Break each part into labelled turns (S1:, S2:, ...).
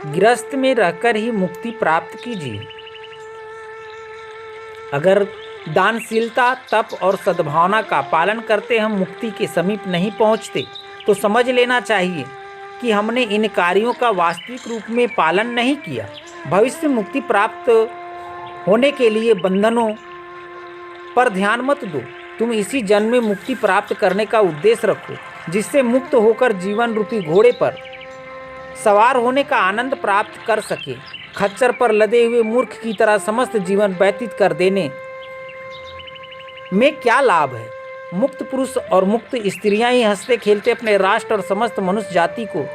S1: गृहस्थ में रहकर ही मुक्ति प्राप्त कीजिए। अगर दानशीलता, तप और सद्भावना का पालन करते हम मुक्ति के समीप नहीं पहुंचते, तो समझ लेना चाहिए कि हमने इन कार्यों का वास्तविक रूप में पालन नहीं किया। भविष्य में मुक्ति प्राप्त होने के लिए बंधनों पर ध्यान मत दो। तुम इसी जन्म में मुक्ति प्राप्त करने का उद्देश्य रखो, जिससे मुक्त होकर जीवन रूपी घोड़े पर सवार होने का आनंद प्राप्त कर सके। खच्चर पर लदे हुए मूर्ख की तरह समस्त जीवन व्यतीत कर देने में क्या लाभ है। मुक्त पुरुष और मुक्त स्त्रियां ही हंसते खेलते अपने राष्ट्र और समस्त मनुष्य जाति को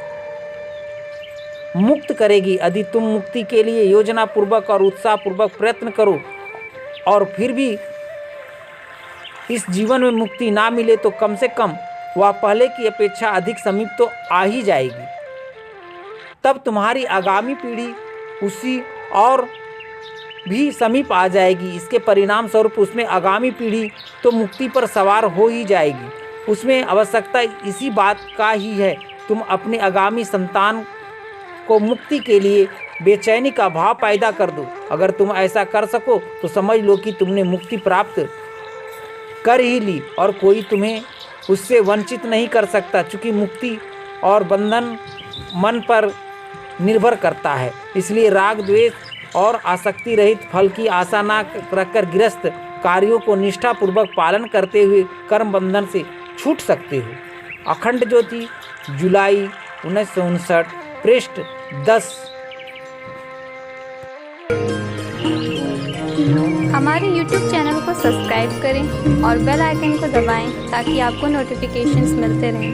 S1: मुक्त करेगी। यदि तुम मुक्ति के लिए योजना पूर्वक और उत्साह पूर्वक प्रयत्न करो और फिर भी इस जीवन में मुक्ति ना मिले, तो कम से कम वह पहले की अपेक्षा अधिक समीप तो आ ही जाएगी। तब तुम्हारी आगामी पीढ़ी उसी और भी समीप आ जाएगी। इसके परिणाम स्वरूप उसमें आगामी पीढ़ी तो मुक्ति पर सवार हो ही जाएगी। उसमें आवश्यकता इसी बात का ही है, तुम अपने आगामी संतान को मुक्ति के लिए बेचैनी का भाव पैदा कर दो। अगर तुम ऐसा कर सको तो समझ लो कि तुमने मुक्ति प्राप्त कर ही ली और कोई तुम्हें उससे वंचित नहीं कर सकता, चूँकि मुक्ति और बंधन मन पर निर्भर करता है। इसलिए राग, द्वेष और आसक्ति रहित फल की आशा न रखकर गृहस्थ कार्यों को निष्ठापूर्वक पालन करते हुए कर्म बंधन से छूट सकते हो। अखंड ज्योति, जुलाई 1959, पृष्ठ 10।
S2: हमारे YouTube चैनल को सब्सक्राइब करें और बेल आइकन को दबाएं ताकि आपको नोटिफिकेशंस मिलते रहें।